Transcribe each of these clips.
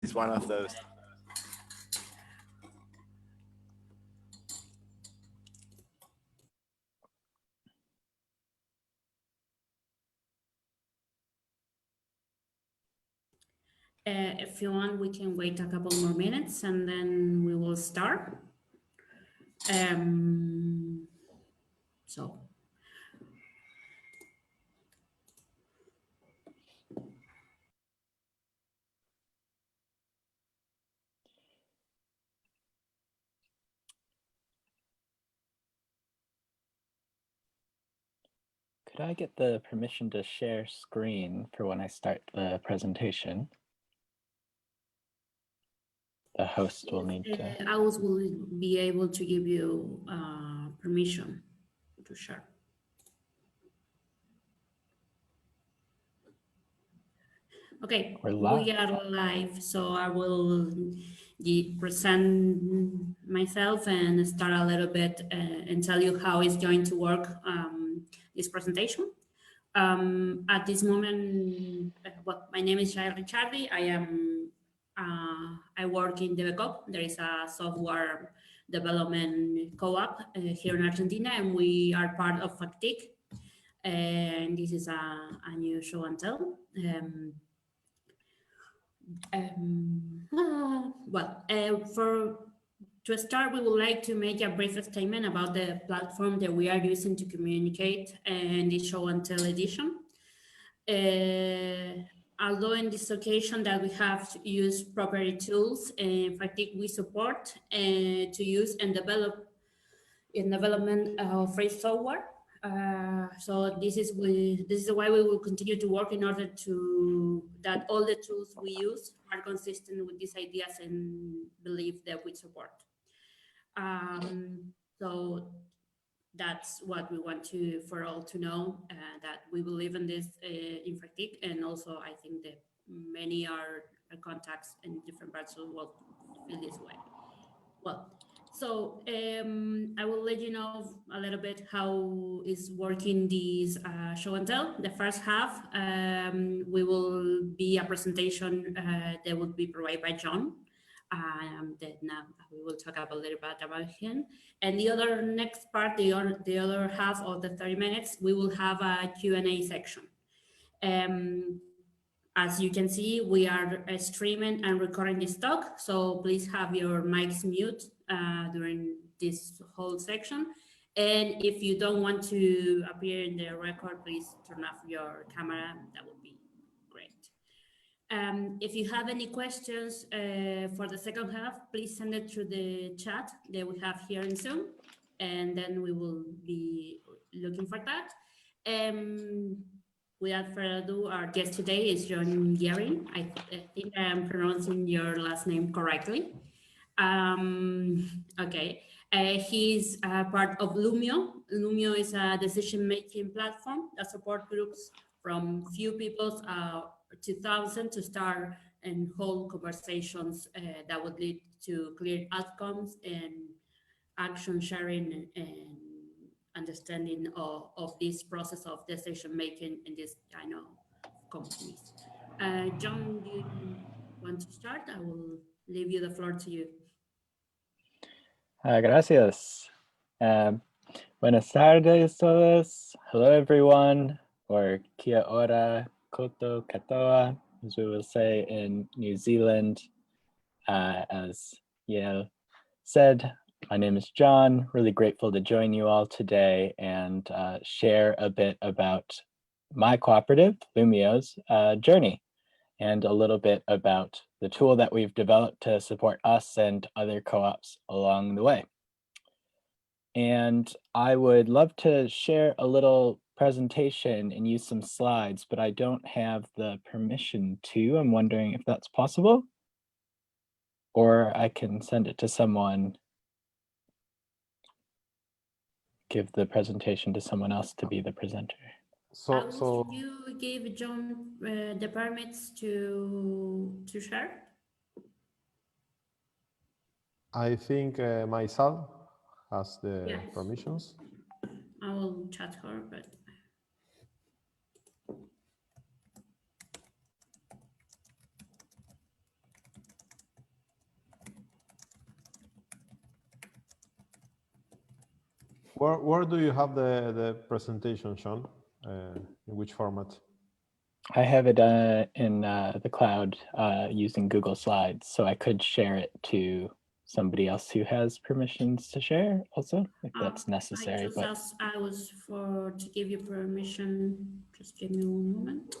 is one of those. If you want, we can wait a couple more minutes and then we will start. So. Could I get the permission to share screen for when I start the presentation? The host will need to. I will be able to give you permission to share. Okay, we are live, so I will present myself and start a little bit and tell you how it's going to work this presentation. At this moment, well, my name is Shai Ricciardi. I work in Coop. There is a software development co-op here in Argentina, and we are part of FACTIC. And this is a new show and tell. To start, we would like to make a brief statement about the platform that we are using to communicate in this show and tell edition. Although in this occasion that we have to use proprietary tools, in fact, we support to use and develop in development of free software. So this is why we will continue to work in order to that all the tools we use are consistent with these ideas and belief that we support. So that's what we want for all to know, that we believe in this in Fractic, and also I think that many are contacts in different parts of the world feel this way. Well, so I will let you know a little bit how is working this show and tell. The first half we will be a presentation that will be provided by John. That now we will talk about a little bit about him. And the other next part, the other half of the 30 minutes, we will have a Q&A section. As you can see, we are streaming and recording this talk, so please have your mics mute during this whole section. And if you don't want to appear in the record, please turn off your camera. That would be great. If you have any questions for the second half, please send it through the chat that we have here in Zoom, and then we will be looking for that. Without further ado, our guest today is John Guerin. I think I am pronouncing your last name correctly. Okay. He's part of Loomio. Loomio is a decision-making platform that supports groups from few people to thousands to start and hold conversations that would lead to clear outcomes and action sharing and understanding of this process of decision making in this kind of companies. John, do you want to start? I will leave you the floor to you. Gracias. Buenas tardes todos. Hello everyone, or kia ora, koto katoa, as we will say in New Zealand. As Yael said, my name is John. Really grateful to join you all today and share a bit about my cooperative, Loomio's journey, and a little bit about the tool that we've developed to support us and other co-ops along the way. And I would love to share a little presentation and use some slides, but I don't have the permission to. I'm wondering if that's possible, or I can send it to someone, give the presentation to someone else to be the presenter. So you gave John the permits to share? I think myself has the permissions. I will chat her, but Where do you have the presentation, Sean? In which format? I have it in the cloud using Google Slides, so I could share it to somebody else who has permissions to share also, if that's necessary. I just asked Alice to give you permission. Just give me one moment.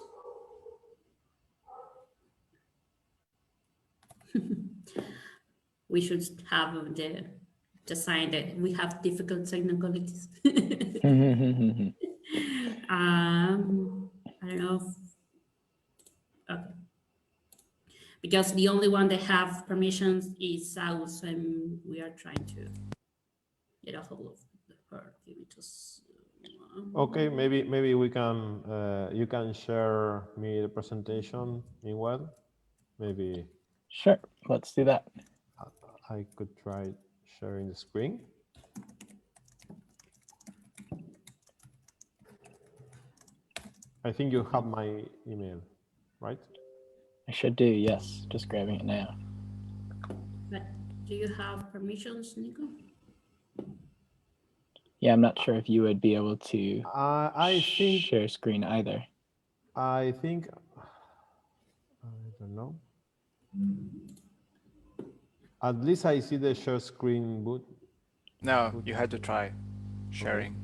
We should have the sign that we have difficult technicalities. I don't know. Okay. Because the only one that have permissions is Alice, and we are trying to get a hold of her. Give me just. Okay, maybe we can. You can share me the presentation meanwhile. Maybe. Sure, let's do that. I could try sharing the screen. I think you have my email, right? I should do, yes. Just grabbing it now. But do you have permissions, Nico? Yeah, I'm not sure if you would be able to I think share screen either. I think I don't know. At least I see the share screen boot. No, you had to try sharing.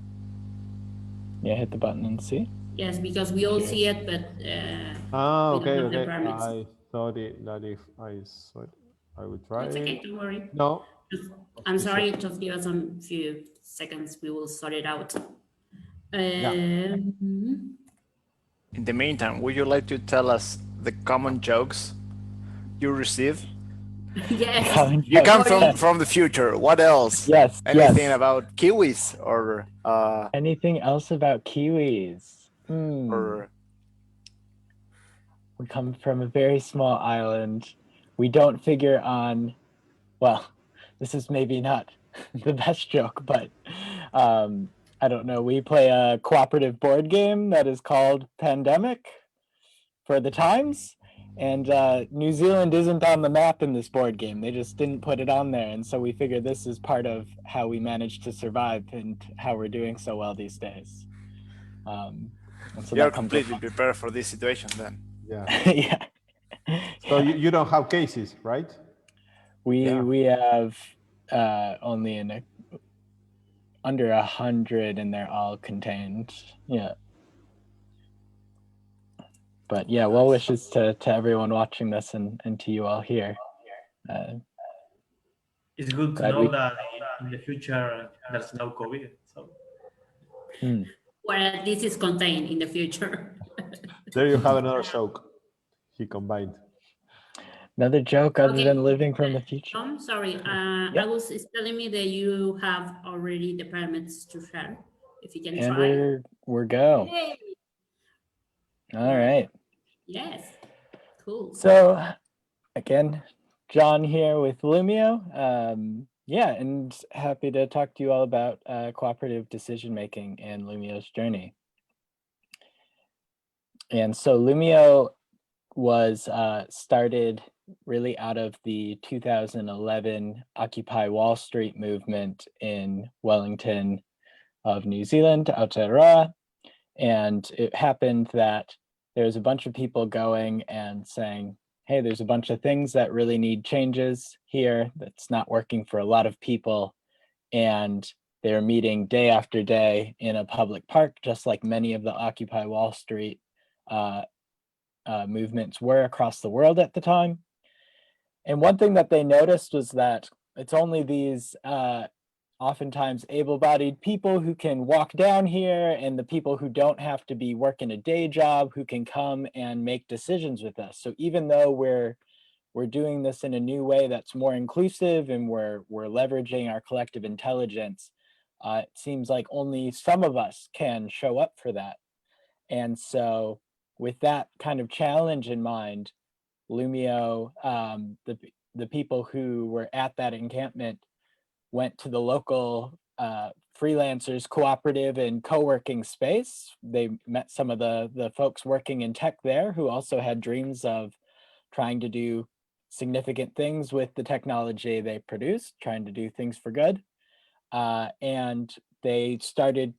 Yeah, hit the button and see. Yes, because we all see it, but okay, we don't have the okay. permits. I thought that if I saw it, I would try. It's okay, don't worry. No. I'm sorry, just give us a few seconds. We will sort it out. In the meantime, would you like to tell us the common jokes you receive? Yes. You come from the future. What else? Yes. Anything yes. about kiwis or anything else about kiwis? or We come from a very small island. We don't figure on, well, this is maybe not the best joke, but I don't know. We play a cooperative board game that is called Pandemic for the times. And New Zealand isn't on the map in this board game. They just didn't put it on there. And so we figure this is part of how we manage to survive and how we're doing so well these days. And so you're completely prepared for this situation then. Yeah. yeah. So you don't have cases, right? We have only under 100, and they're all contained. Yeah. But yeah, well wishes to everyone watching this and to you all here. It's good to know that in the future there's no COVID. So. Well, this is contained in the future. There you have another joke. He combined. Another joke other than living from the future. I'm sorry. I was telling me that you have already the permits to share. If you can try. And we're go. Yay. All right. Yes. Cool. So again, John here with Loomio. Yeah, and happy to talk to you all about cooperative decision making and Loomio's journey. And so Loomio was started really out of the 2011 Occupy Wall Street movement in Wellington of New Zealand, Aotearoa. And it happened that there's a bunch of people going and saying, hey, there's a bunch of things that really need changes here that's not working for a lot of people. And they're meeting day after day in a public park, just like many of the Occupy Wall Street movements were across the world at the time. And one thing that they noticed was that it's only these oftentimes able-bodied people who can walk down here, and the people who don't have to be working a day job who can come and make decisions with us. So even though we're doing this in a new way that's more inclusive and we're leveraging our collective intelligence, it seems like only some of us can show up for that. And so with that kind of challenge in mind, Loomio, the people who were at that encampment went to the local freelancers cooperative and co-working space. They met some of the folks working in tech there who also had dreams of trying to do significant things with the technology they produced, trying to do things for good. And they started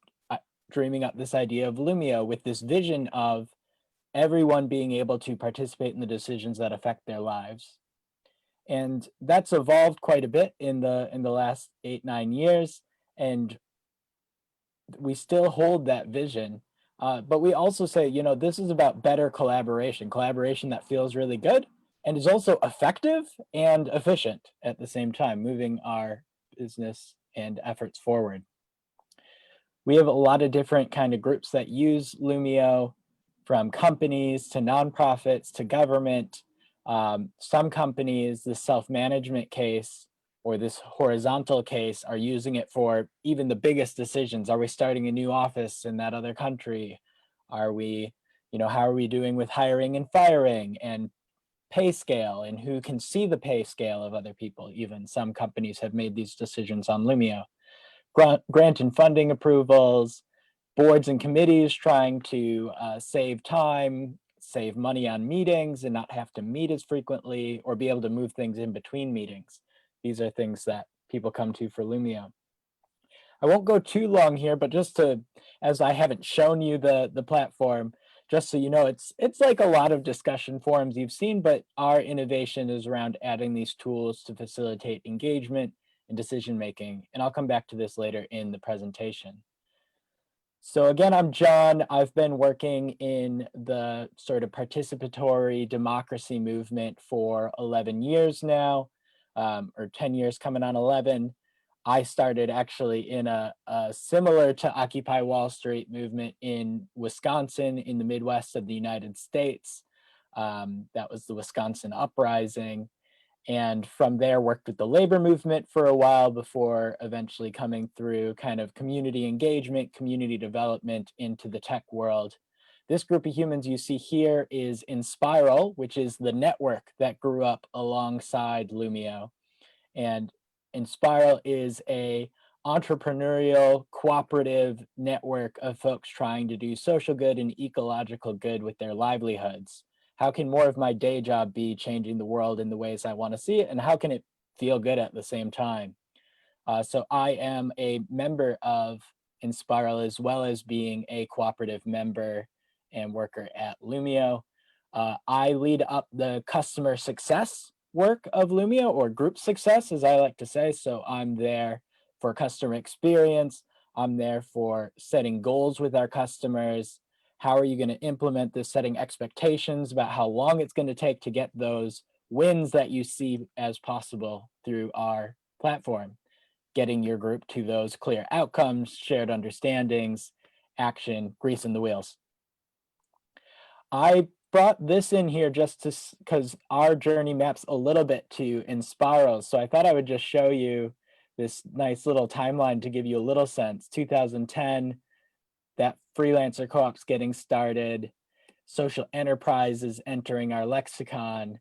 dreaming up this idea of Loomio with this vision of everyone being able to participate in the decisions that affect their lives. And that's evolved quite a bit in the last 8-9 years, and we still hold that vision. But we also say, you know, this is about better collaboration that feels really good and is also effective and efficient at the same time, moving our business and efforts forward. We have a lot of different kind of groups that use Loomio, from companies to nonprofits to government. Some companies, the self-management case or this horizontal case, are using it for even the biggest decisions. Are we starting a new office in that other country? Are we, you know, how are we doing with hiring and firing and pay scale, and who can see the pay scale of other people? Even some companies have made these decisions on Loomio. Grant and funding approvals, boards and committees trying to save time, save money on meetings and not have to meet as frequently, or be able to move things in between meetings. These are things that people come to for Loomio. I won't go too long here, but just to, as I haven't shown you the platform, just so you know, it's like a lot of discussion forums you've seen, but our innovation is around adding these tools to facilitate engagement and decision making. And I'll come back to this later in the presentation. So again, I'm John. I've been working in the sort of participatory democracy movement for 11 years now, or 10 years coming on 11. I started actually in a similar to Occupy Wall Street movement in Wisconsin, in the Midwest of the United States. That was the Wisconsin Uprising. And from there worked with the labor movement for a while before eventually coming through kind of community engagement, community development into the tech world. This group of humans you see here is Inspiral, which is the network that grew up alongside Loomio. And Inspiral is a entrepreneurial cooperative network of folks trying to do social good and ecological good with their livelihoods. How can more of my day job be changing the world in the ways I want to see it? And how can it feel good at the same time? So I am a member of Inspiral, as well as being a cooperative member and worker at Loomio. I lead up the customer success work of Loomio, or group success, as I like to say. So I'm there for customer experience. I'm there for setting goals with our customers. How are you going to implement this, setting expectations about how long it's going to take to get those wins that you see as possible through our platform, getting your group to those clear outcomes, shared understandings, action, greasing the wheels. I brought this in here just because our journey maps a little bit to Inspiral. So I thought I would just show you this nice little timeline to give you a little sense. 2010, that freelancer co-op's getting started, social enterprise is entering our lexicon,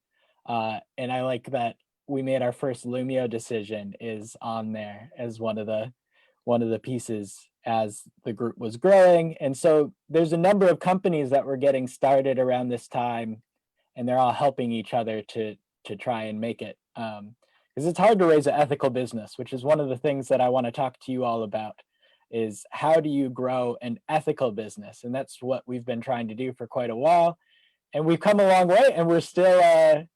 and I like that we made our first Loomio decision is on there as one of the pieces as the group was growing. And so there's a number of companies that were getting started around this time, and they're all helping each other to try and make it, because it's hard to raise an ethical business, which is one of the things that I want to talk to you all about. Is how do you grow an ethical business? And that's what we've been trying to do for quite a while. And we've come a long way, and we're still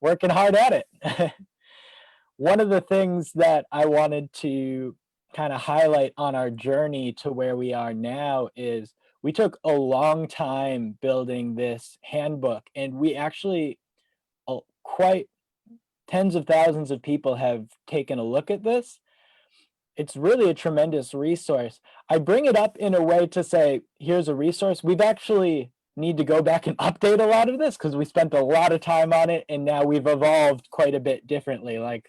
working hard at it. One of the things that I wanted to kind of highlight on our journey to where we are now is we took a long time building this handbook, and we actually quite tens of thousands of people have taken a look at this. It's really a tremendous resource. I bring it up in a way to say, here's a resource. We've actually need to go back and update a lot of this because we spent a lot of time on it, and now we've evolved quite a bit differently, like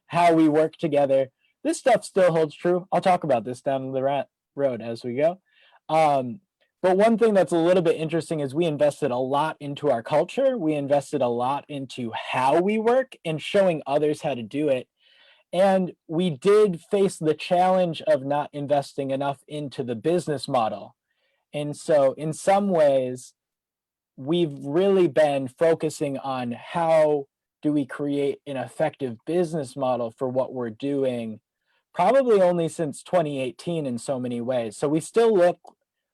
how we work together. This stuff still holds true. I'll talk about this down the road as we go. But one thing that's a little bit interesting is we invested a lot into our culture. We invested a lot into how we work and showing others how to do it. And we did face the challenge of not investing enough into the business model. And so in some ways, we've really been focusing on how do we create an effective business model for what we're doing probably only since 2018 in so many ways. So we still look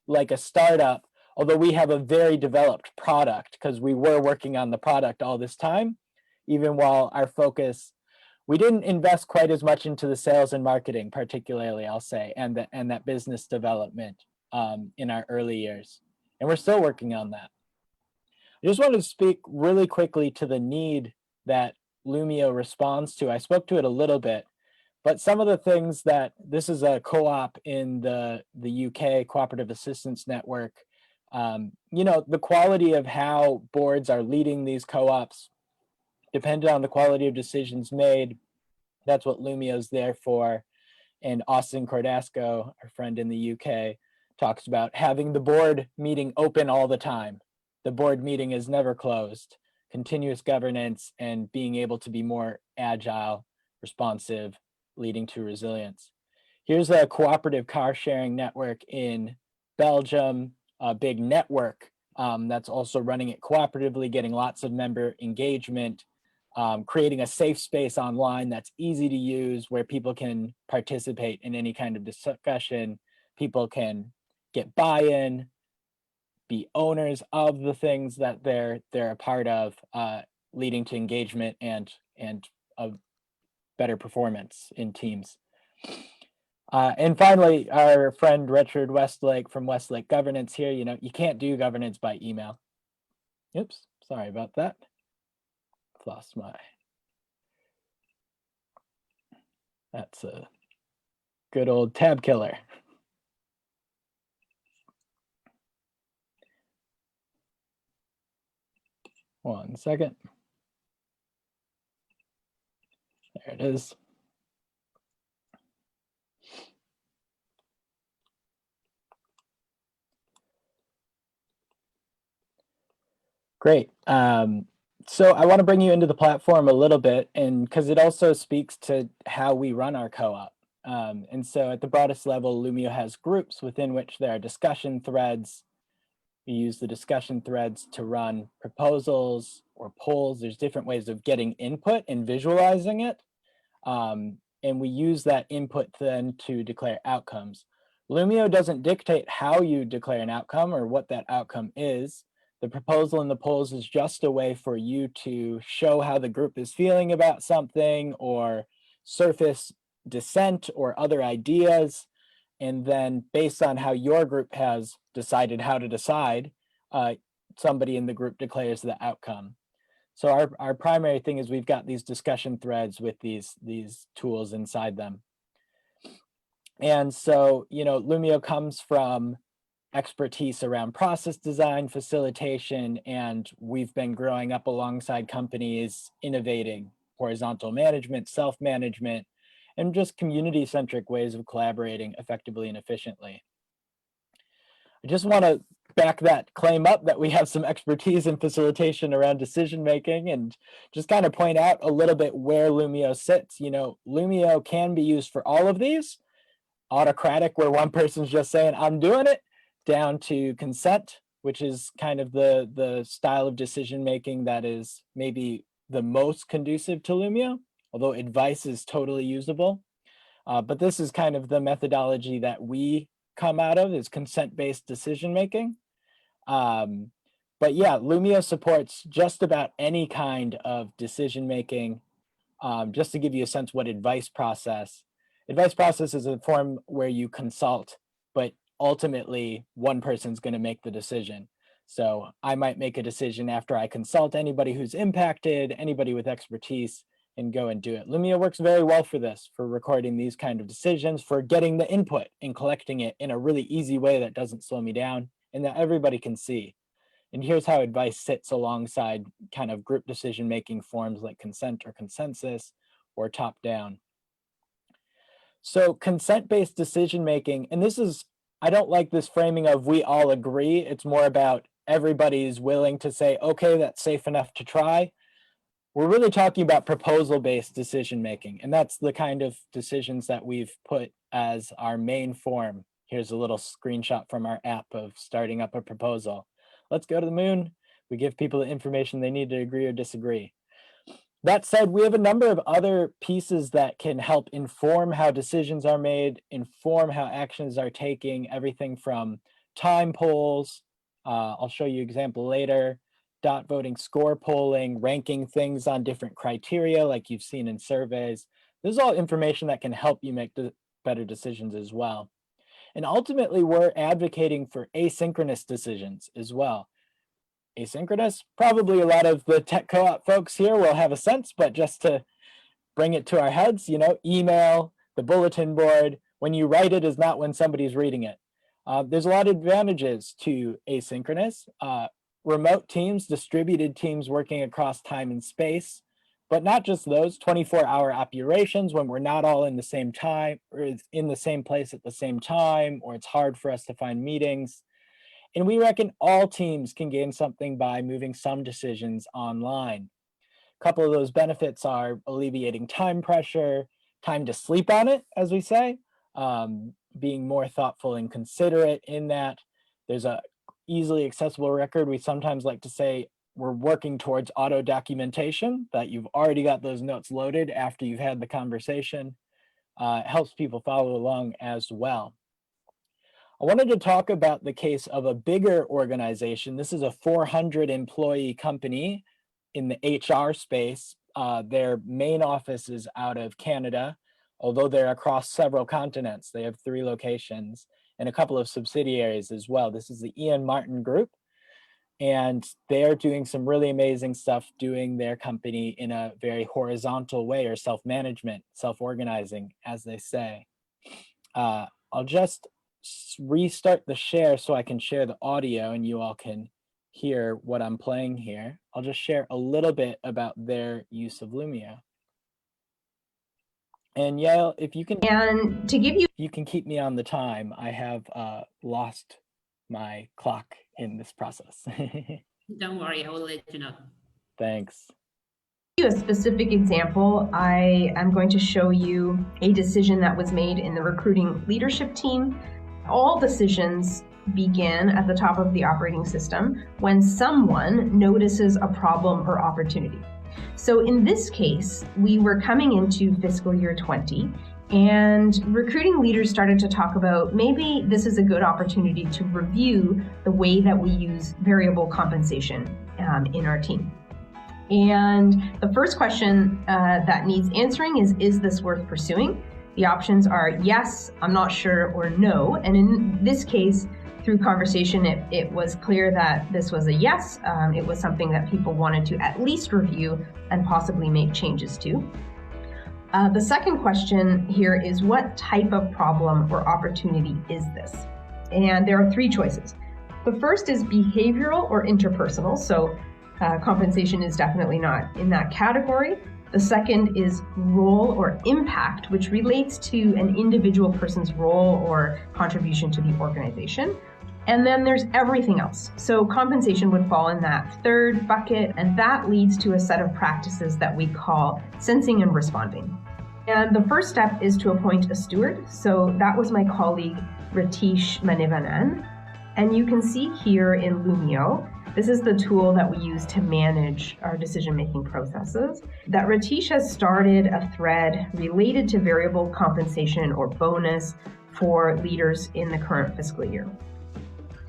like a startup, although we have a very developed product because we were working on the product all this time, even while our focus, we didn't invest quite as much into the sales and marketing, particularly, I'll say, and that business development in our early years. And we're still working on that. I just wanted to speak really quickly to the need that Loomio responds to. I spoke to it a little bit, but some of the things that, this is a co-op in the UK Cooperative Assistance Network. You know, the quality of how boards are leading these co-ops depended on the quality of decisions made. That's what Loomio is there for. And Austin Cordasco, our friend in the UK, talks about having the board meeting open all the time. The board meeting is never closed. Continuous governance and being able to be more agile, responsive, leading to resilience. Here's a cooperative car sharing network in Belgium, a big network that's also running it cooperatively, getting lots of member engagement, creating a safe space online that's easy to use where people can participate in any kind of discussion. People can get buy-in, be owners of the things that they're a part of, leading to engagement and a better performance in teams. And finally, our friend Richard Westlake from Westlake Governance here, you know, you can't do governance by email. Oops, sorry about that. Lost my, that's a good old tab killer. One second. There it is. Great. So I want to bring you into the platform a little bit, and because it also speaks to how we run our co-op. And so at the broadest level, Loomio has groups within which there are discussion threads. We use the discussion threads to run proposals or polls. There's different ways of getting input and visualizing it. And we use that input then to declare outcomes. Loomio doesn't dictate how you declare an outcome or what that outcome is. The proposal and the polls is just a way for you to show how the group is feeling about something or surface dissent or other ideas. And then based on how your group has decided how to decide, somebody in the group declares the outcome. So our primary thing is we've got these discussion threads with these tools inside them. And so, you know, Loomio comes from expertise around process design, facilitation, and we've been growing up alongside companies innovating horizontal management, self-management, and just community-centric ways of collaborating effectively and efficiently. I just want to back that claim up that we have some expertise in facilitation around decision-making and just kind of point out a little bit where Loomio sits. You know, Loomio can be used for all of these, autocratic, where one person's just saying, I'm doing it, down to consent, which is kind of the style of decision-making that is maybe the most conducive to Loomio, although advice is totally usable. But this is kind of the methodology that we come out of, is consent-based decision-making. But yeah, Loomio supports just about any kind of decision-making. Just to give you a sense what advice process is a form where you consult, but ultimately one person's going to make the decision. So I might make a decision after I consult anybody who's impacted, anybody with expertise, and go and do it. Loomio works very well for this, for recording these kind of decisions, for getting the input and collecting it in a really easy way that doesn't slow me down and that everybody can see. And here's how advice sits alongside kind of group decision-making forms like consent or consensus or top-down. So consent-based decision-making, and this is, I don't like this framing of we all agree. It's more about everybody's willing to say, okay, that's safe enough to try. We're really talking about proposal-based decision-making, and that's the kind of decisions that we've put as our main form. Here's a little screenshot from our app of starting up a proposal. Let's go to the moon. We give people the information they need to agree or disagree. That said, we have a number of other pieces that can help inform how decisions are made, inform how actions are taken, everything from time polls, I'll show you an example later, dot voting score polling, ranking things on different criteria like you've seen in surveys. This is all information that can help you make better decisions as well. And ultimately, we're advocating for asynchronous decisions as well. Asynchronous, probably a lot of the tech co-op folks here will have a sense, but just to bring it to our heads, email, the bulletin board, when you write it is not when somebody's reading it. There's a lot of advantages to asynchronous. Remote teams, distributed teams working across time and space, but not just those, 24-hour operations when we're not all in the same time or in the same place at the same time, or it's hard for us to find meetings. And we reckon all teams can gain something by moving some decisions online. A couple of those benefits are alleviating time pressure, time to sleep on it, as we say, being more thoughtful and considerate in that. There's a easily accessible record. We sometimes like to say we're working towards auto documentation, that you've already got those notes loaded after you've had the conversation. It helps people follow along as well. I wanted to talk about the case of a bigger organization. This is a 400 employee company in the HR space. Their main office is out of Canada, although they're across several continents. They have 3 locations and a couple of subsidiaries as well. This is the Ian Martin Group, and they're doing some really amazing stuff, doing their company in a very horizontal way, or self-management, self-organizing, as they say. I'll just restart the share so I can share the audio and you all can hear what I'm playing here. I'll just share a little bit about their use of Loomio. And Yael, if you can, and to give you, you can keep me on the time. I have lost my clock in this process. Don't worry, I will let you know. Thanks. a specific example, I am going to show you a decision that was made in the recruiting leadership team. All decisions begin at the top of the operating system when someone notices a problem or opportunity. So in this case, we were coming into fiscal year 20, and recruiting leaders started to talk about maybe this is a good opportunity to review the way that we use variable compensation in our team. And the first question that needs answering is this worth pursuing? The options are yes, I'm not sure, or no. And in this case, through conversation, it was clear that this was a yes. It was something that people wanted to at least review and possibly make changes to. The second question here is, what type of problem or opportunity is this? And there are three choices. The first is behavioral or interpersonal. So compensation is definitely not in that category. The second is role or impact, which relates to an individual person's role or contribution to the organization. And then there's everything else. So compensation would fall in that third bucket, and that leads to a set of practices that we call sensing and responding. And the first step is to appoint a steward. So that was my colleague, Ratish Manivanan. And you can see here in Loomio, this is the tool that we use to manage our decision-making processes, that Ratish has started a thread related to variable compensation or bonus for leaders in the current fiscal year.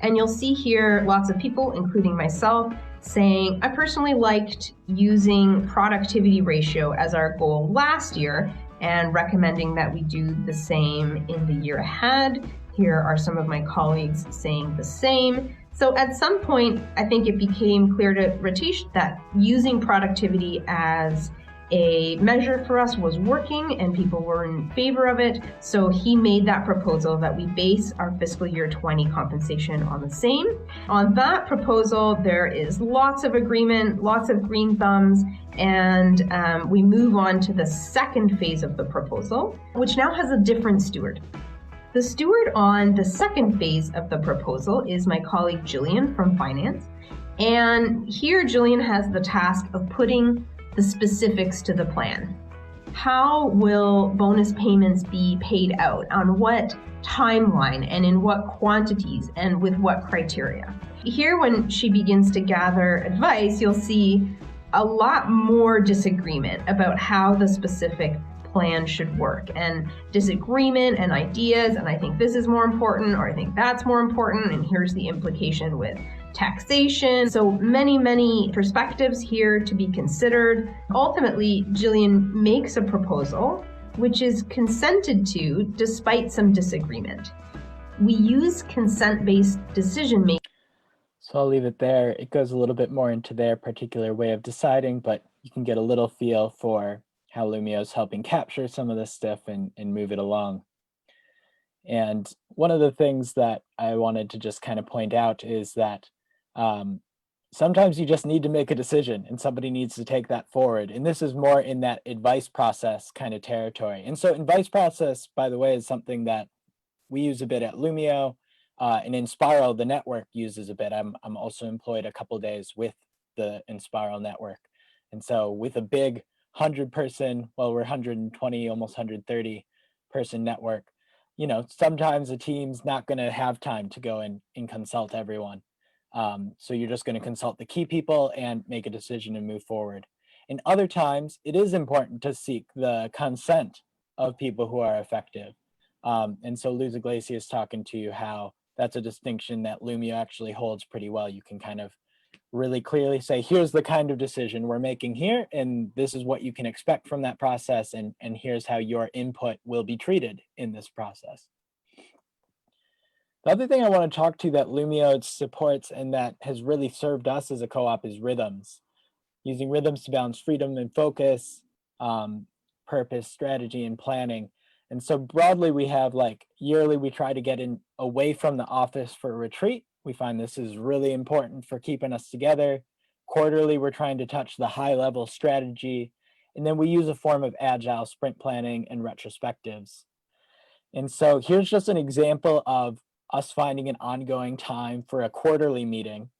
And you'll see here lots of people, including myself, saying, I personally liked using productivity ratio as our goal last year and recommending that we do the same in the year ahead. Here are some of my colleagues saying the same. So at some point, I think it became clear to Ratish that using productivity as a measure for us was working and people were in favor of it. So he made that proposal that we base our fiscal year 20 compensation on the same. On that proposal, there is lots of agreement, lots of green thumbs, and we move on to the second phase of the proposal, which now has a different steward. The steward on the second phase of the proposal is my colleague Jillian from finance. And here Jillian has the task of putting the specifics to the plan. How will bonus payments be paid out? On what timeline and in what quantities and with what criteria? Here, when she begins to gather advice, you'll see a lot more disagreement about how the specific plan should work, and disagreement and ideas, and I think this is more important, or I think that's more important, and here's the implication with taxation. So many perspectives here to be considered. Ultimately, Jillian makes a proposal which is consented to despite some disagreement. We use consent-based decision making. So I'll leave it there. It goes a little bit more into their particular way of deciding, but you can get a little feel for how Loomio is helping capture some of this stuff and move it along. And one of the things that I wanted to just kind of point out is that sometimes you just need to make a decision and somebody needs to take that forward. And this is more in that advice process kind of territory. And so advice process, by the way, is something that we use a bit at Loomio, and Inspiral, the network, uses a bit. I'm also employed a couple days with the Inspiral network. And so with a big 100-person, well, we're 120, almost 130-person network, you know, sometimes a team's not going to have time to go and consult everyone. So you're just going to consult the key people and make a decision and move forward. And other times, it is important to seek the consent of people who are effective. And so Luz Iglesias talking to you how that's a distinction that Loomio actually holds pretty well. You can kind of really clearly say, here's the kind of decision we're making here, and this is what you can expect from that process, and here's how your input will be treated in this process. The other thing I want to talk to that Loomio supports and that has really served us as a co-op is rhythms. Using rhythms to balance freedom and focus, purpose, strategy, and planning. And so broadly, we have like yearly, we try to get in away from the office for a retreat. We find this is really important for keeping us together. Quarterly, we're trying to touch the high level strategy. And then we use a form of agile sprint planning and retrospectives. And so here's just an example of us finding an ongoing time for a quarterly meeting.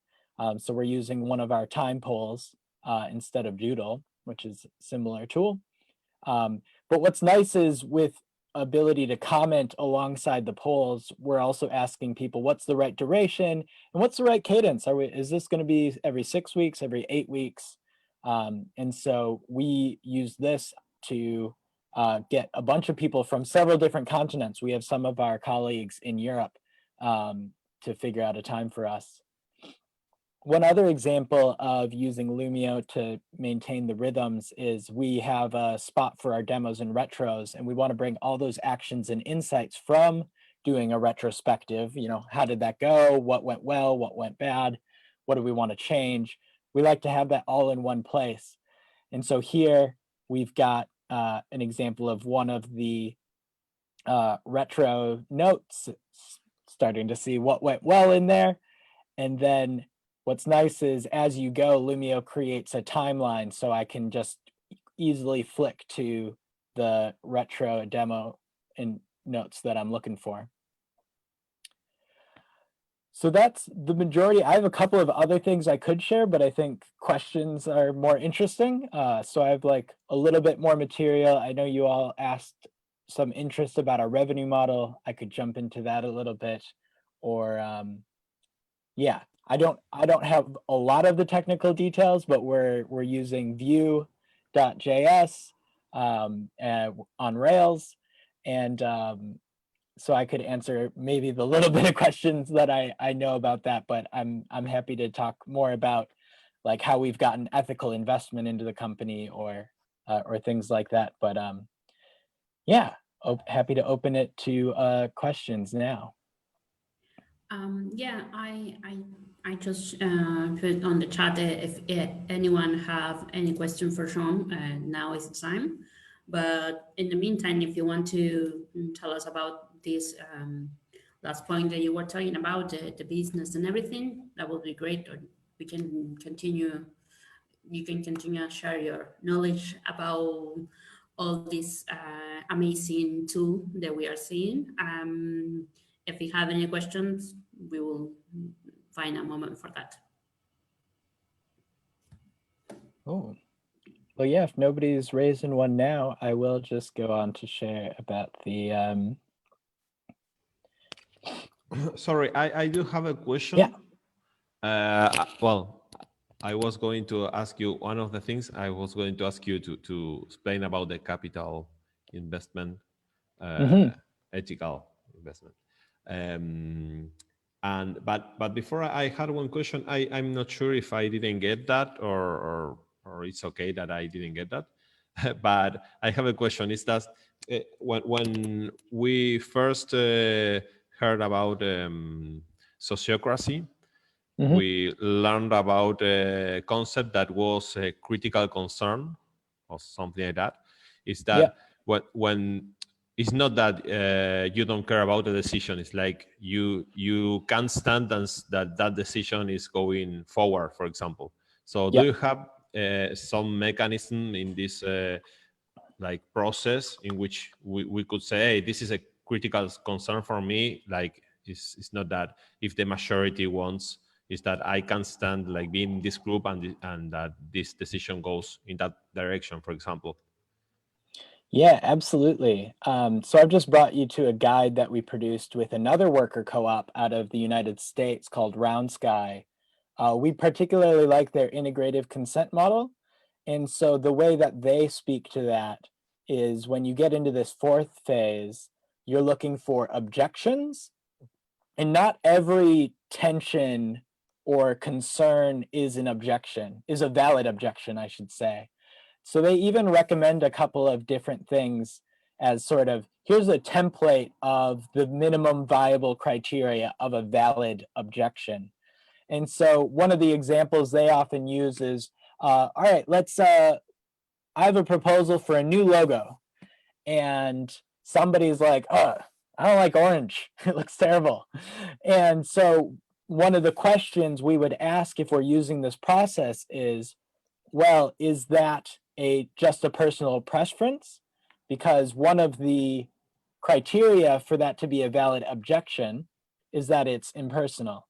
So we're using one of our time polls instead of Doodle, which is a similar tool. But what's nice is with ability to comment alongside the polls, we're also asking people what's the right duration and what's the right cadence. Is this going to be every 6 weeks, every 8 weeks? And so we use this to get a bunch of people from several different continents. We have some of our colleagues in Europe to figure out a time for us. One other example of using Loomio to maintain the rhythms is we have a spot for our demos and retros, and we want to bring all those actions and insights from doing a retrospective. You know, how did that go? What went well? What went bad? What do we want to change? We like to have that all in one place. And so here we've got an example of one of the retro notes, starting to see what went well in there. And then what's nice is as you go, Loomio creates a timeline so I can just easily flick to the retro demo and notes that I'm looking for. So that's the majority. I have a couple of other things I could share, but I think questions are more interesting. So I have like a little bit more material. I know you all asked some interest about our revenue model. I could jump into that a little bit, or yeah. I don't have a lot of the technical details, but we're using Vue.js on Rails, and so I could answer maybe the little bit of questions that I know about that. But I'm happy to talk more about like how we've gotten ethical investment into the company or things like that. But yeah, happy to open it to questions now. Yeah, I just put on the chat if anyone have any question for Sean, now is the time. But in the meantime, if you want to tell us about this last point that you were talking about, the business and everything, that would be great. Or we can continue. You can continue to share your knowledge about all this amazing tool that we are seeing. If you have any questions, we will find a moment for that. Oh, well, yeah, if nobody's raising one now, I will just go on to share about the... Sorry, I do have a question. Yeah. Well, I was going to ask you, one of the things I was going to ask you to explain about the capital investment, ethical investment. But before I had one question, I'm not sure if I didn't get that or it's okay that I didn't get that. But I have a question. Is that when we first heard about sociocracy, we learned about a concept that was a critical concern or something like that. Is that when it's not that you don't care about the decision, it's like you can't stand that decision is going forward, for example. So do you have some mechanism in this like process in which we could say, hey, this is a critical concern for me, like it's not that if the majority wants, is that I can stand like being in this group and that this decision goes in that direction, for example? Yeah, absolutely. So I've just brought you to a guide that we produced with another worker co-op out of the United States called Round Sky. We particularly like their integrative consent model. And so the way that they speak to that is when you get into this fourth phase, you're looking for objections, and not every tension or concern is an objection, is a valid objection, I should say. So they even recommend a couple of different things as sort of, here's a template of the minimum viable criteria of a valid objection. And so one of the examples they often use is, all right, I have a proposal for a new logo. And somebody's like, oh, I don't like orange. It looks terrible. And so one of the questions we would ask if we're using this process is, well, is that just a personal preference? Because one of the criteria for that to be a valid objection is that it's impersonal.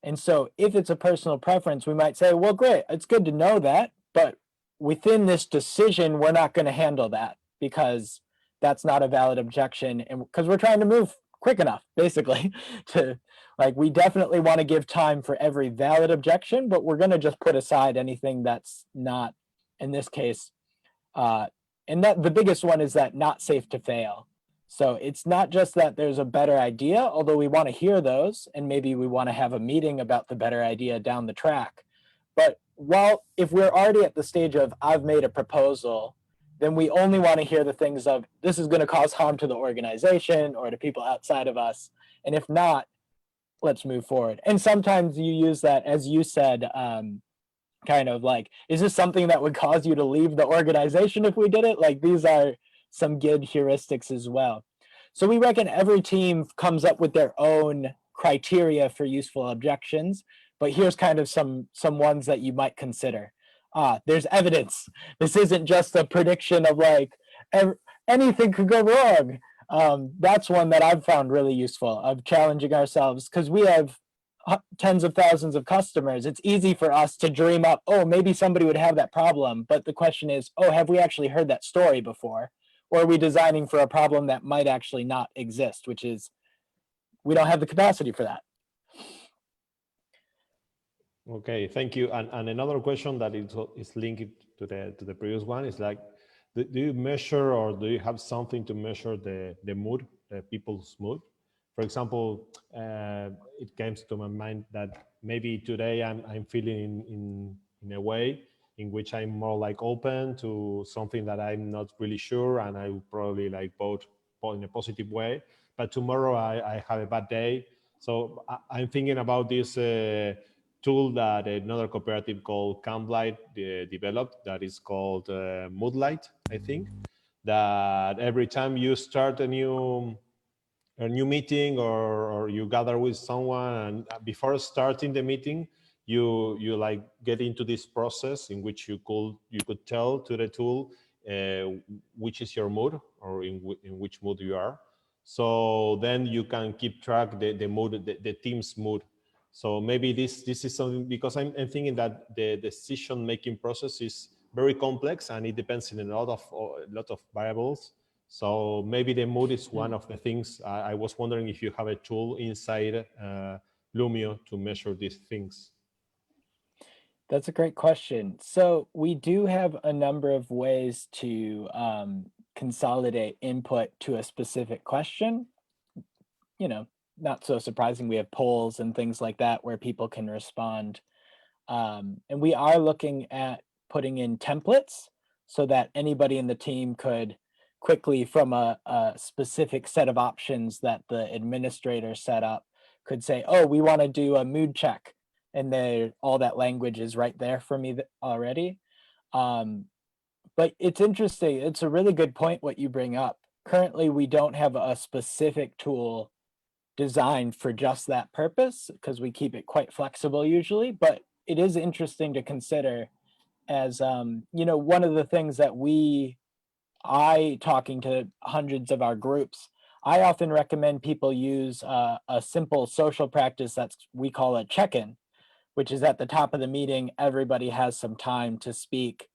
And so if it's a personal preference, we might say, well, great, it's good to know that, but within this decision, we're not going to handle that because that's not a valid objection. And because we're trying to move quick enough, basically, to like, we definitely want to give time for every valid objection, but we're going to just put aside anything that's not, in this case, and that the biggest one is that not safe to fail. So it's not just that there's a better idea, although we want to hear those, and maybe we want to have a meeting about the better idea down the track. But if we're already at the stage of I've made a proposal, then we only want to hear the things of this is going to cause harm to the organization or to people outside of us. And if not, let's move forward. And sometimes you use that, as you said, kind of like, is this something that would cause you to leave the organization if we did it? Like, these are some good heuristics as well. So we reckon every team comes up with their own criteria for useful objections, but here's kind of some ones that you might consider. There's evidence. This isn't just a prediction of like, anything could go wrong. That's one that I've found really useful, of challenging ourselves, because we have tens of thousands of customers. It's easy for us to dream up, oh, maybe somebody would have that problem. But the question is, oh, have we actually heard that story before? Or are we designing for a problem that might actually not exist, which is, we don't have the capacity for that. Okay, thank you. And another question that is linked to the previous one is like, do you measure or do you have something to measure the mood, people's mood? For example, it came to my mind that maybe today I'm feeling in a way in which I'm more like open to something that I'm not really sure, and I will probably like vote in a positive way. But tomorrow I have a bad day. So I'm thinking about this tool that another cooperative called Camplight developed that is called Moodlight, I think, that every time you start a new meeting or you gather with someone, and before starting the meeting, you like get into this process in which you could tell to the tool which is your mood or in which mood you are. So then you can keep track the mood, the team's mood. So maybe this is something, because I'm thinking that the decision-making process is very complex and it depends on a lot of variables. So maybe the mood is one of the things. I was wondering if you have a tool inside Loomio to measure these things. That's a great question. So we do have a number of ways to consolidate input to a specific question. You know, not so surprising, we have polls and things like that where people can respond. And we are looking at putting in templates so that anybody in the team could quickly, from a specific set of options that the administrator set up, could say, oh, we want to do a mood check. And all that language is right there for me already. But it's interesting. It's a really good point what you bring up. Currently, we don't have a specific tool designed for just that purpose because we keep it quite flexible usually, but it is interesting to consider as, you know, one of the things that talking to hundreds of our groups, I often recommend people use a simple social practice we call a check-in, which is at the top of the meeting, everybody has some time to speak,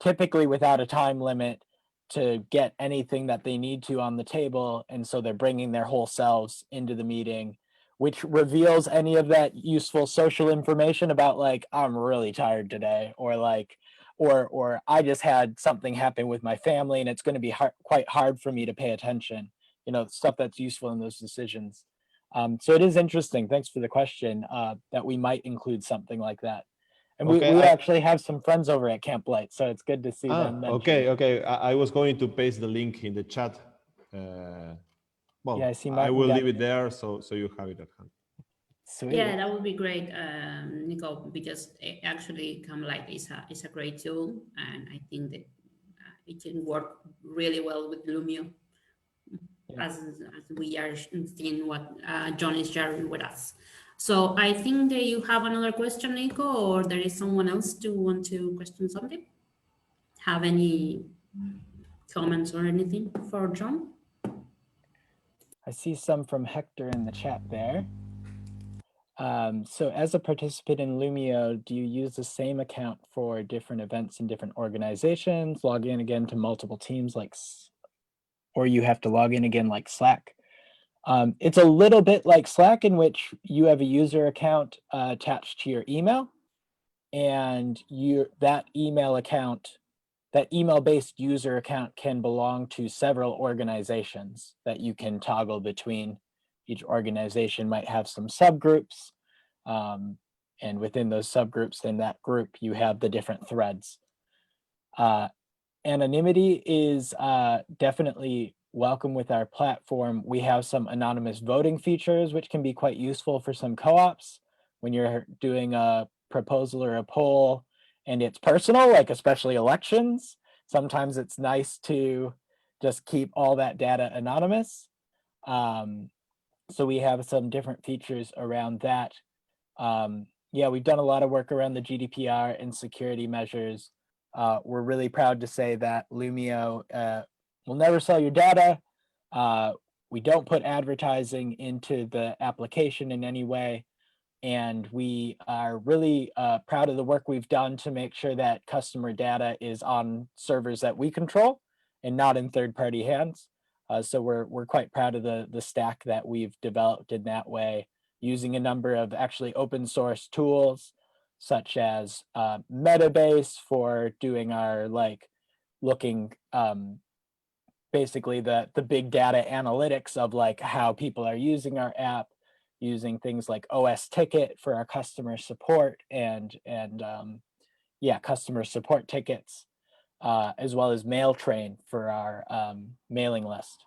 typically without a time limit, to get anything that they need to on the table. And so they're bringing their whole selves into the meeting, which reveals any of that useful social information about like, I'm really tired today, or like, or I just had something happen with my family and it's going to be quite hard for me to pay attention, you know, stuff that's useful in those decisions. So it is interesting. Thanks for the question, that we might include something like that. And we Okay, actually have some friends over at Camp Light, so it's good to see them mentioned. okay. I was going to paste the link in the chat. Well, Yeah, I see I will leave it there so you have it at hand. Sweet. Yeah, that would be great, Nico, because actually Camp Light is a great tool, and I think that it can work really well with Loomio. Yeah. As we are seeing what John is sharing with us. So I think that you have another question, Nico, or there is someone else to want to question something? Have any comments or anything for John? I see some from Hector in the chat there. So as a participant in Loomio, do you use the same account for different events in different organizations, log in again to multiple teams or you have to log in again like Slack? It's a little bit like Slack in which you have a user account attached to your email, and that email-based user account can belong to several organizations that you can toggle between. Each organization might have some subgroups, and within those subgroups in that group, you have the different threads. Anonymity is definitely welcome with our platform. We have some anonymous voting features, which can be quite useful for some co-ops when you're doing a proposal or a poll and it's personal, like especially elections. Sometimes it's nice to just keep all that data anonymous. So we have some different features around that. Yeah, we've done a lot of work around the GDPR and security measures. We're really proud to say that Loomio will never sell your data. We don't put advertising into the application in any way. And we are really proud of the work we've done to make sure that customer data is on servers that we control and not in third-party hands. So we're quite proud of the stack that we've developed in that way, using a number of actually open source tools, such as Metabase for doing our looking basically the big data analytics of like how people are using our app, using things like OS Ticket for our customer support and yeah, customer support tickets, as well as MailTrain for our mailing list.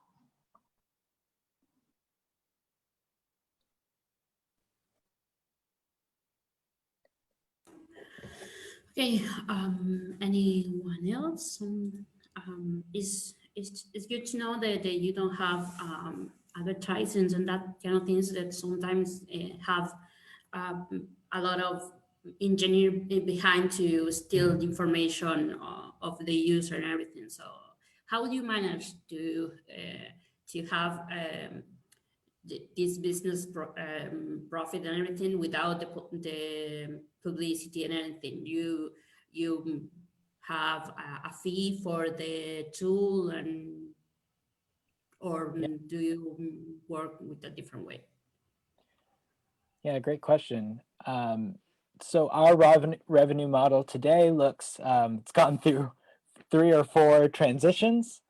Okay, anyone else? It's good to know that you don't have advertisements and that kind of things that sometimes have a lot of engineer behind to steal the information of the user and everything. So how do you manage to have this business profit and everything without the publicity and anything? You have a fee for the tool, and or do you work with a different way? Yeah, great question. So our revenue model today looks, it's gone through 3 or 4 transitions.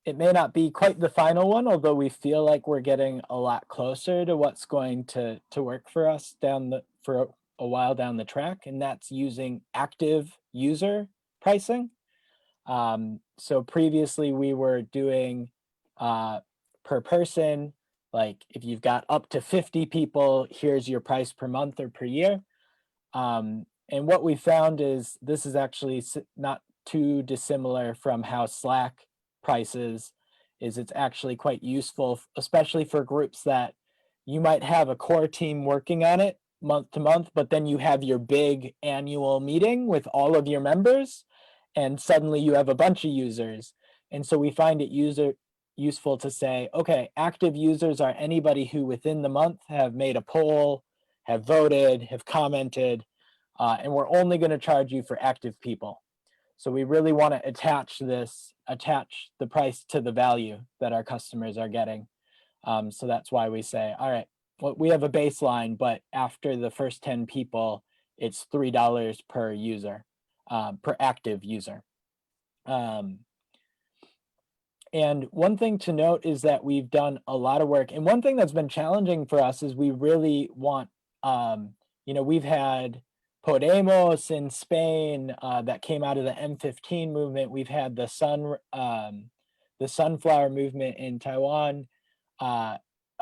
It may not be quite the final one, although we feel like we're getting a lot closer to what's going to work for us for a while down the track, and that's using active user pricing. So previously we were doing per person, like if you've got up to 50 people, here's your price per month or per year. And what we found is this is actually not too dissimilar from how Slack prices is. It's actually quite useful, especially for groups that you might have a core team working on it month to month, but then you have your big annual meeting with all of your members, and suddenly you have a bunch of users. And so we find it useful to say, okay, active users are anybody who within the month have made a poll, have voted, have commented, and we're only going to charge you for active people. So we really want to attach the price to the value that our customers are getting. So that's why we say, all right, well, we have a baseline, but after the first 10 people, it's $3 per user, per active user. And one thing to note is that we've done a lot of work. And one thing that's been challenging for us is we really want, we've had Podemos in Spain that came out of the M15 movement. We've had the sunflower movement in Taiwan.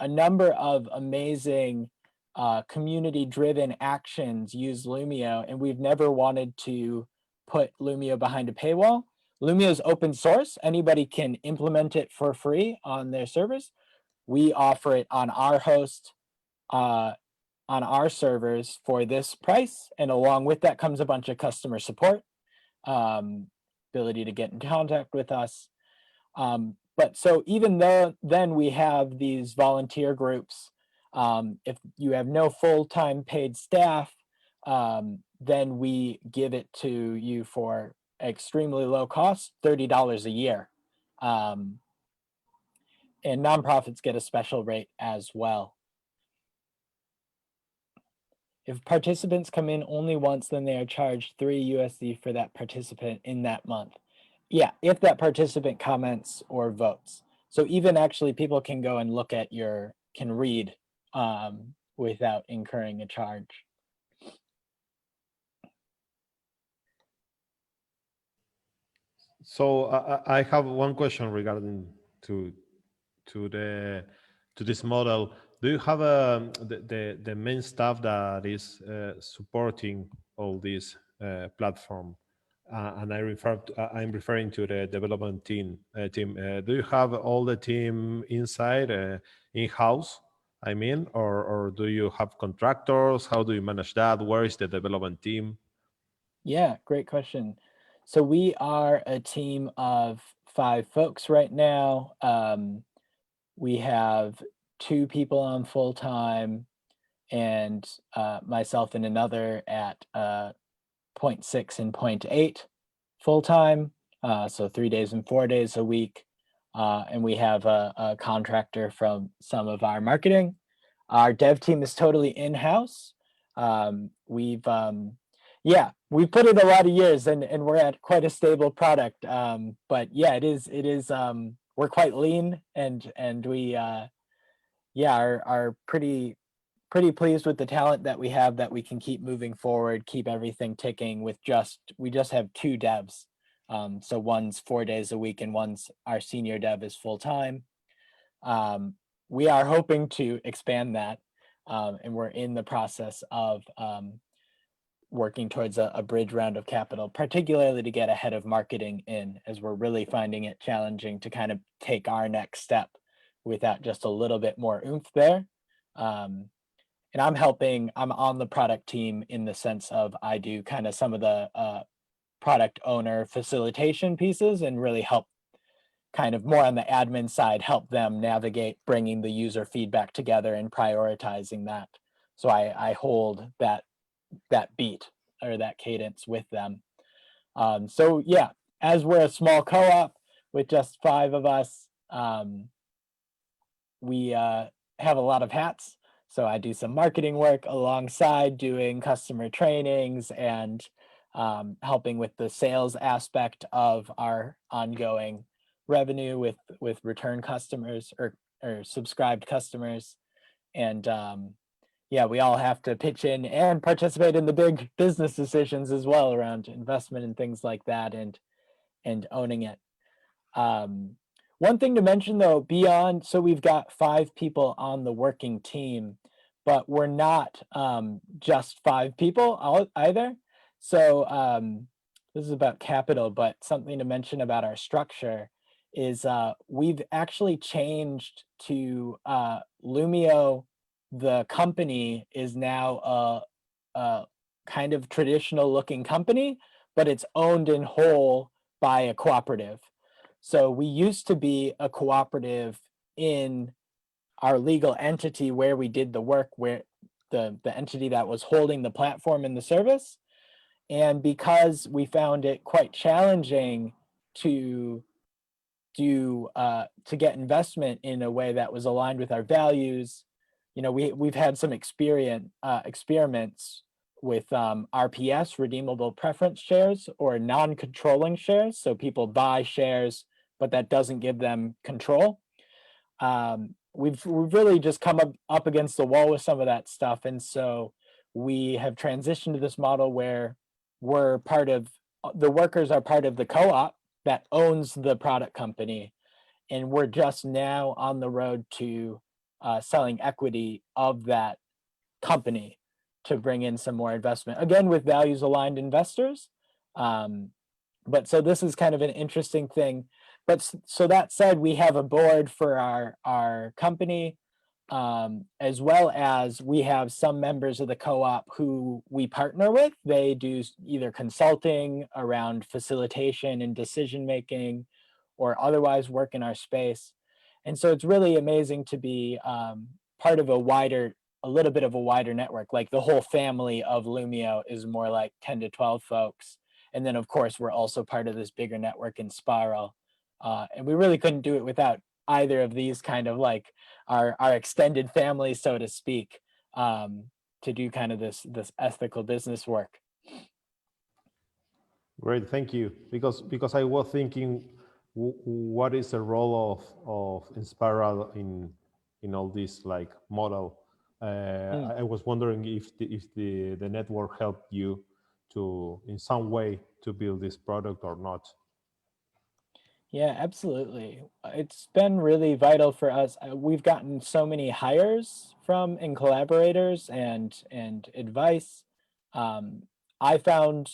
A number of amazing community-driven actions use Loomio, and we've never wanted to put Loomio behind a paywall. Loomio is open source. Anybody can implement it for free on their servers. We offer it on our host, on our servers for this price. And along with that comes a bunch of customer support, ability to get in contact with us. But so even though then we have these volunteer groups, if you have no full-time paid staff, then we give it to you for extremely low cost, $30 a year. And nonprofits get a special rate as well. If participants come in only once, then they are charged $3 USD for that participant in that month. Yeah, if that participant comments or votes. So even actually people can go and look at can read without incurring a charge. So I have one question regarding to this model. Do you have the main staff that is supporting all this platform? And I'm referring to the development team. Do you have all the team inside in-house? I mean, or do you have contractors? How do you manage that? Where is the development team? Yeah, great question. So we are a team of 5 folks right now. We have 2 people on full time, and myself and another at 0.6 and 0.8 full time. So 3 days and 4 days a week. And we have a contractor from some of our marketing. Our dev team is totally in-house. We've put in a lot of years and we're at quite a stable product. But yeah, it is we're quite lean and we are pretty pleased with the talent that we have, that we can keep moving forward, keep everything ticking with we just have 2 devs. So one's 4 days a week and our senior dev is full time. We are hoping to expand that, and we're in the process of working towards a bridge round of capital, particularly to get ahead of marketing in, as we're really finding it challenging to kind of take our next step without just a little bit more oomph there. And I'm on the product team in the sense of I do kind of some of the product owner facilitation pieces and really help kind of more on the admin side, help them navigate bringing the user feedback together and prioritizing that. So I hold that beat or that cadence with them. So yeah, as we're a small co-op with just 5 of us, we have a lot of hats. So I do some marketing work alongside doing customer trainings and helping with the sales aspect of our ongoing revenue with return customers or subscribed customers. And yeah, we all have to pitch in and participate in the big business decisions as well around investment and things like that, and owning it. One thing to mention though, beyond, so we've got 5 people on the working team, but we're not just 5 people either. So this is about capital, but something to mention about our structure is we've actually changed to Loomio. The company is now a kind of traditional looking company, but it's owned in whole by a cooperative. So we used to be a cooperative in our legal entity where we did the work, where the entity that was holding the platform and the service. And because we found it quite challenging to get investment in a way that was aligned with our values, you know, we've had some experiments with RPS, redeemable preference shares, or non-controlling shares. So people buy shares, but that doesn't give them control. We've really just come up against the wall with some of that stuff. And so we have transitioned to this model where the workers are part of the co-op that owns the product company. And we're just now on the road to selling equity of that company to bring in some more investment, again, with values aligned investors. But so this is kind of an interesting thing. But so that said, we have a board for our company, as well as we have some members of the co-op who we partner with. They do either consulting around facilitation and decision-making, or otherwise work in our space. And so it's really amazing to be part of a little bit of a wider network. Like the whole family of Loomio is more like 10 to 12 folks. And then of course, we're also part of this bigger network in Spiral. And we really couldn't do it without either of these kind of like our extended family, so to speak, to do kind of this ethical business work. Great, thank you. Because I was thinking, what is the role of Inspiral in all this like model? I was wondering if the network helped you to in some way to build this product or not. Yeah, absolutely. It's been really vital for us. We've gotten so many hires from and collaborators and advice. I found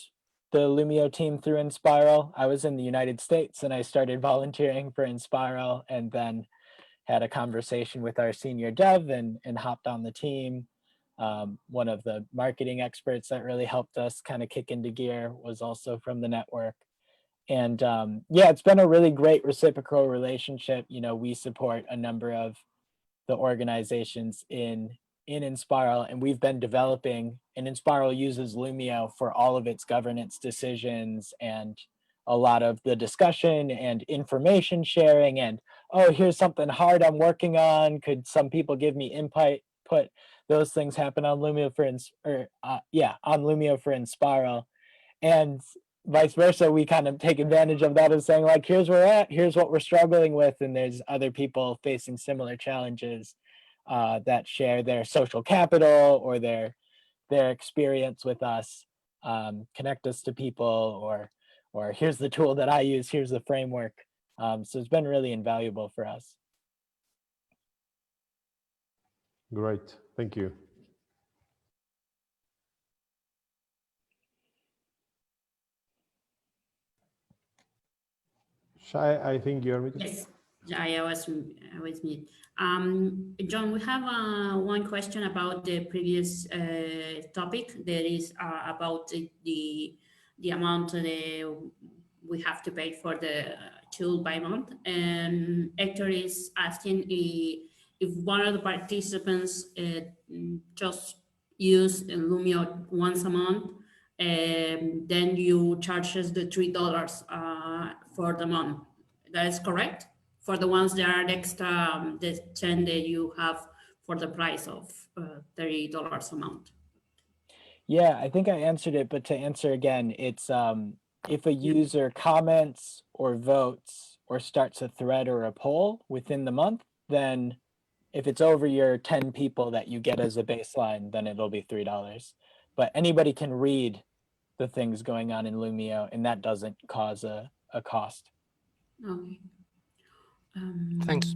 the Loomio team through Inspiral. I was in the United States and I started volunteering for Inspiral, and then had a conversation with our senior dev and hopped on the team. One of the marketing experts that really helped us kind of kick into gear was also from the network. And yeah, it's been a really great reciprocal relationship. You know, we support a number of the organizations in Inspiral, and we've been developing, and Inspiral uses Loomio for all of its governance decisions and a lot of the discussion and information sharing, and, oh, here's something hard I'm working on. Could some people give me input? Those things happen on Loomio on Loomio for Inspiral. And vice versa, we kind of take advantage of that as saying like, here's where we're at, here's what we're struggling with, and there's other people facing similar challenges that share their social capital or their experience with us, connect us to people, or here's the tool that I use, here's the framework. So it's been really invaluable for us. Great, thank you. Shai, I think you're muted. Yes, I was mute. John, we have one question about the previous topic. That is about the amount we have to pay for the tool by month. And Hector is asking if one of the participants just use Loomio once a month, then you charges the $3 for the month. That is correct? For the ones that are extra, the 10 that you have for the price of $30 amount. Yeah, I think I answered it, but to answer again, it's if a user comments or votes or starts a thread or a poll within the month, then if it's over your 10 people that you get as a baseline, then it'll be $3. But anybody can read the things going on in Loomio, and that doesn't cause a cost. Okay. Thanks.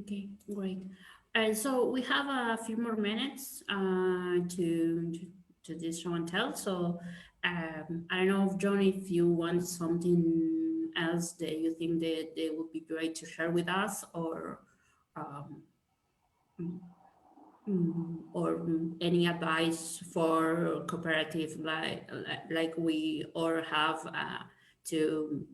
Okay, great. And so we have a few more minutes to this show and tell. So I don't know, if John, if you want something else that you think that they would be great to share with us, or any advice for cooperative like we all have to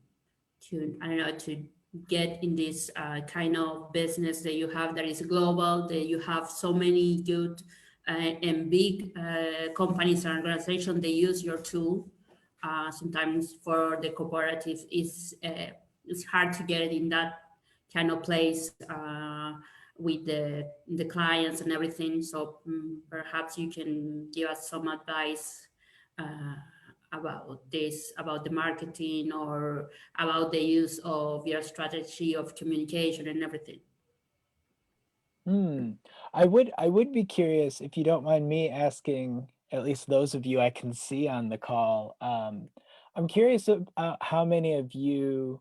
I don't know, to get in this kind of business that you have that is global, that you have so many good and big companies and organizations, they use your tool. Sometimes for the cooperative, it's hard to get in that kind of place with the clients and everything. So perhaps you can give us some advice about this, about the marketing, or about the use of your strategy of communication and everything. I would be curious, if you don't mind me asking, at least those of you I can see on the call. I'm curious about how many of you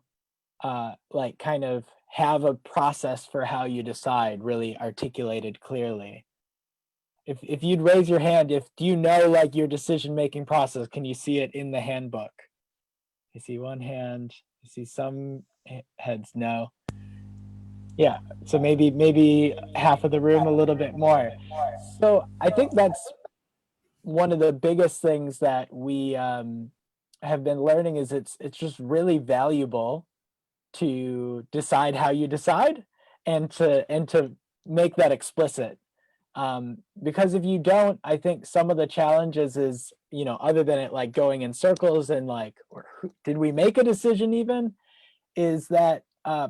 like kind of have a process for how you decide really articulated clearly. If you'd raise your hand, do you know like your decision-making process? Can you see it in the handbook? I see one hand, I see some heads no. Yeah, so maybe half of the room, a little bit more. So I think that's one of the biggest things that we have been learning, is it's just really valuable to decide how you decide, and to make that explicit. Because if you don't, I think some of the challenges is, you know, other than it like going in circles and like, or did we make a decision even, is that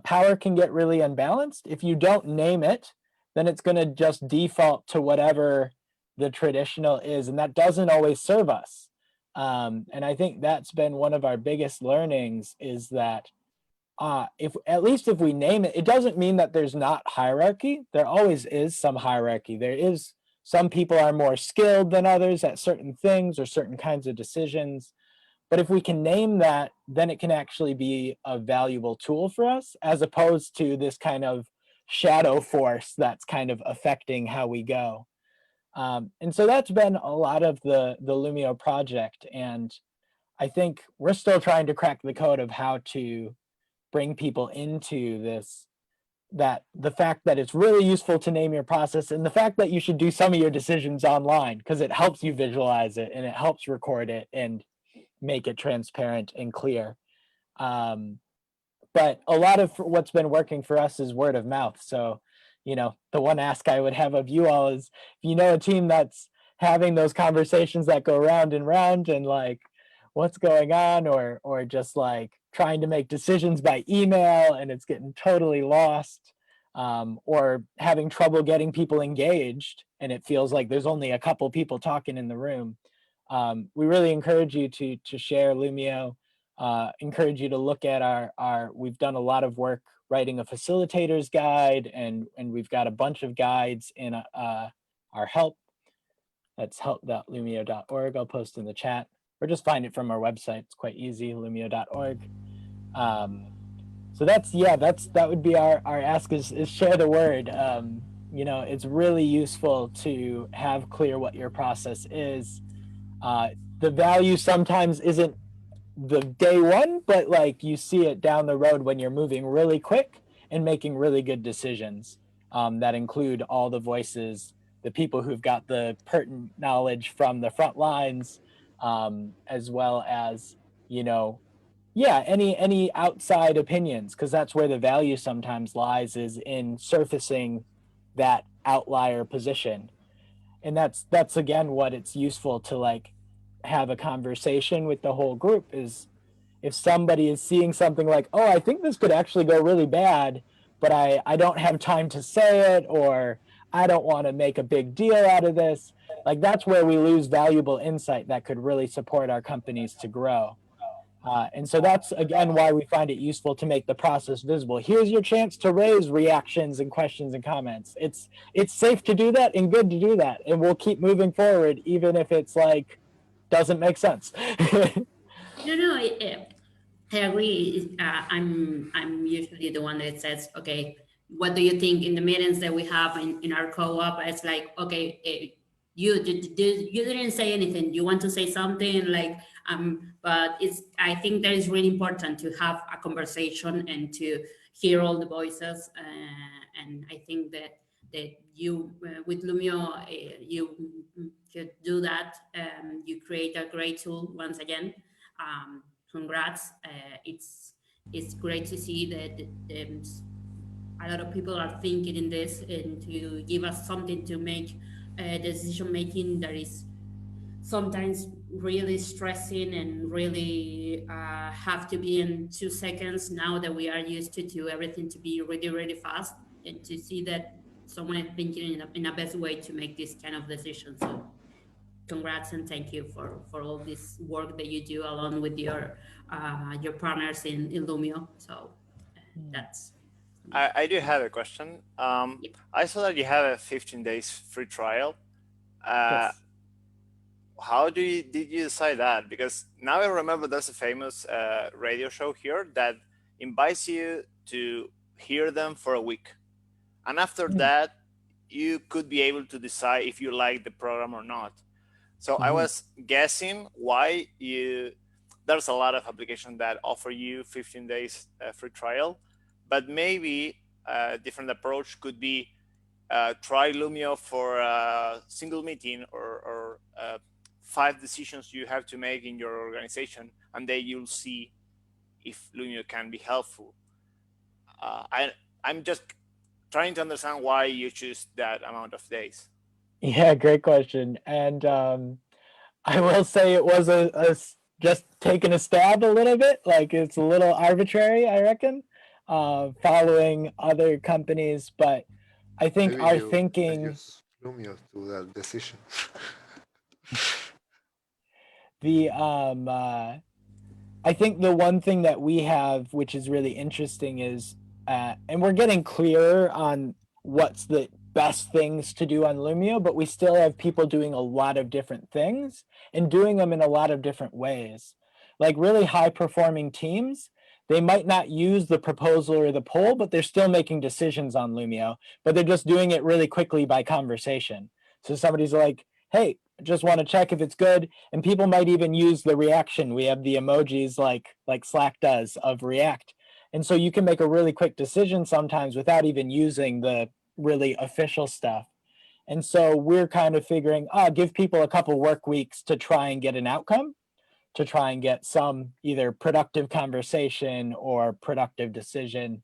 power can get really unbalanced. If you don't name it, then it's going to just default to whatever the traditional is, and that doesn't always serve us. And I think that's been one of our biggest learnings, is that if at least if we name it, it doesn't mean that there's not hierarchy. There always is some hierarchy. There is, some people are more skilled than others at certain things or certain kinds of decisions. But if we can name that, then it can actually be a valuable tool for us, as opposed to this kind of shadow force that's kind of affecting how we go. And so that's been a lot of the Loomio project. And I think we're still trying to crack the code of how to bring people into this, that the fact that it's really useful to name your process, and the fact that you should do some of your decisions online, because it helps you visualize it and it helps record it and make it transparent and clear. But a lot of what's been working for us is word of mouth. So, you know, the one ask I would have of you all is, if you know a team that's having those conversations that go round and round, and like, what's going on, or just like trying to make decisions by email and it's getting totally lost, or having trouble getting people engaged and it feels like there's only a couple people talking in the room, we really encourage you to share Loomio, encourage you to look at we've done a lot of work writing a facilitator's guide, and we've got a bunch of guides in our help. That's help.loomio.org. I'll post in the chat, or just find it from our website. It's quite easy, loomio.org. So that would be our ask, is share the word. You know, it's really useful to have clear what your process is. The value sometimes isn't the day one, but like you see it down the road when you're moving really quick and making really good decisions that include all the voices, the people who've got the pertinent knowledge from the front lines, as well as, you know, any outside opinions, because that's where the value sometimes lies, is in surfacing that outlier position. And that's again what it's useful to like have a conversation with the whole group, is if somebody is seeing something like, oh, I think this could actually go really bad, but I don't have time to say it, or I don't want to make a big deal out of this. Like that's where we lose valuable insight that could really support our companies to grow. And so that's, again, why we find it useful to make the process visible. Here's your chance to raise reactions and questions and comments. It's safe to do that and good to do that. And we'll keep moving forward, even if it's like, doesn't make sense. No, I agree. I'm usually the one that says, okay, what do you think in the meetings that we have in our co-op? It's like, okay, you didn't say anything. You want to say something like, but I think that is really important to have a conversation and to hear all the voices. And I think that you with Loomio, you could do that. You create a great tool once again. Congrats. It's great to see that a lot of people are thinking in this and to give us something to make decision making that is sometimes really stressing and really have to be in 2 seconds now that we are used to everything to be really, really fast, and to see that someone is thinking in a best way to make this kind of decision. So congrats and thank you for all this work that you do along with your partners in Loomio. So that's. I do have a question. Yep. I saw that you have a 15 days free trial. Yes. How did you decide that? Because now I remember there's a famous radio show here that invites you to hear them for a week. And after that, you could be able to decide if you like the program or not. So I was guessing why there's a lot of applications that offer you 15 days free trial, but maybe a different approach could be try Loomio for a single meeting or 5 decisions you have to make in your organization, and then you'll see if Loomio can be helpful. I'm just trying to understand why you choose that amount of days. Yeah, great question. And I will say it was a just taking a stab a little bit, like it's a little arbitrary, I reckon, following other companies, but I think Maybe our you thinking use Loomio to that decision. I think the one thing that we have, which is really interesting, is and we're getting clearer on what's the best things to do on Loomio, but we still have people doing a lot of different things and doing them in a lot of different ways. Like really high performing teams, they might not use the proposal or the poll, but they're still making decisions on Loomio, but they're just doing it really quickly by conversation. So somebody's like, hey, just want to check if it's good. And people might even use the reaction. We have the emojis like Slack does of react. And so you can make a really quick decision sometimes without even using the really official stuff. And so we're kind of figuring, give people a couple work weeks to try and get an outcome, to try and get some either productive conversation or productive decision.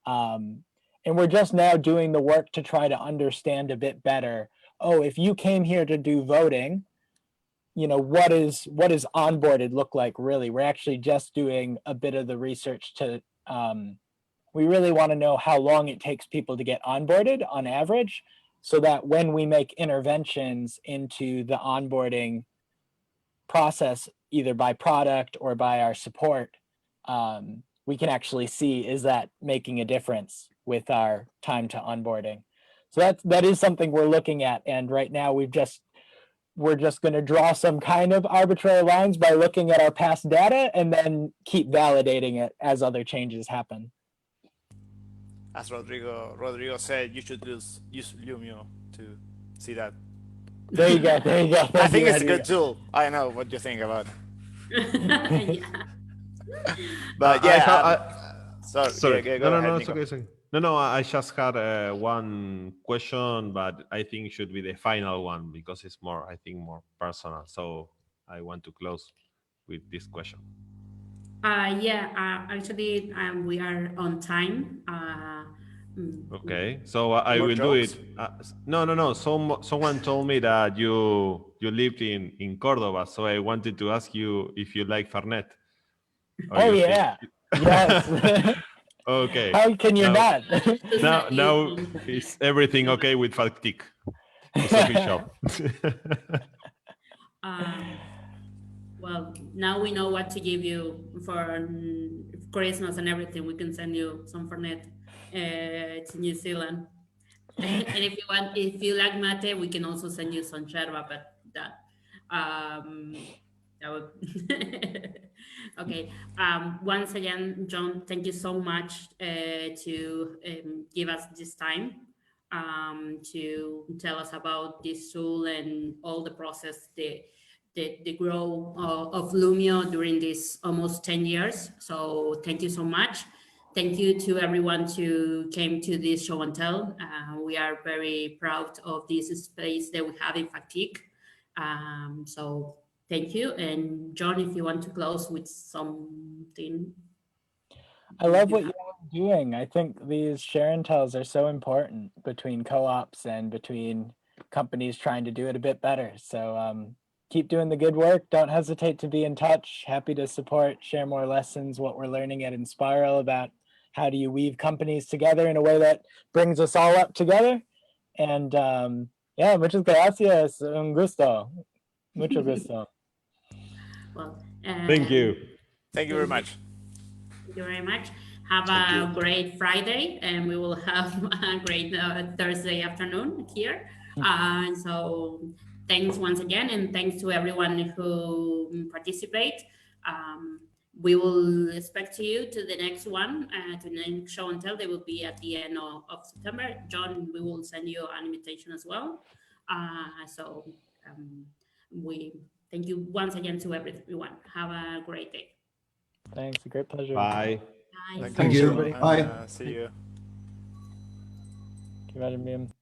And we're just now doing the work to try to understand a bit better. Oh, if you came here to do voting, what does onboarded look like really? We're actually just doing a bit of the research to, we really want to know how long it takes people to get onboarded on average, so that when we make interventions into the onboarding process, either by product or by our support, we can actually see, is that making a difference with our time to onboarding? So that is something we're looking at. And right now we're just going to draw some kind of arbitrary lines by looking at our past data and then keep validating it as other changes happen. As Rodrigo said, you should use Loomio to see that. There you go. I think it's a good tool. I know what you think about it. Yeah. But sorry. Go No, ahead, it's Nico. okay. No, I just had one question, but I think it should be the final one because it's more personal. So I want to close with this question. Actually, we are on time. Okay, so I More will jokes? do it. No. Someone told me that you lived in Córdoba, so I wanted to ask you if you like Fernet. Oh yeah, yes. Okay. How can you Now- not? Now is everything okay with Factic? It's official. Well, now we know what to give you for Christmas and everything. We can send you some Fernet to New Zealand. And if you like mate, we can also send you some yerba, but that would okay. Once again, John, thank you so much to give us this time to tell us about this tool and all the process, the growth of Loomio during this almost 10 years. So thank you so much. Thank you to everyone who came to this show and tell. We are very proud of this space that we have in Factic. So thank you. And John, if you want to close with something. I love what you're doing. I think these share and tells are so important between co-ops and between companies trying to do it a bit better. So keep doing the good work. Don't hesitate to be in touch. Happy to support, share more lessons, what we're learning at Inspiral about how do you weave companies together in a way that brings us all up together. And yeah, muchas gracias. Un gusto. Mucho gusto. Well, Thank you. Thank you very much. Thank you very much. Have a great Friday, and we will have a great Thursday afternoon here. So thanks once again, and thanks to everyone who participate. We will expect you to the next one, to the next show and tell. They will be at the end of September. John, we will send you an invitation as well. We thank you once again to everyone. Have a great day. Thanks. A great pleasure. Bye. Bye. Thank you. And, Bye. see you. Thank you, Madam Mim.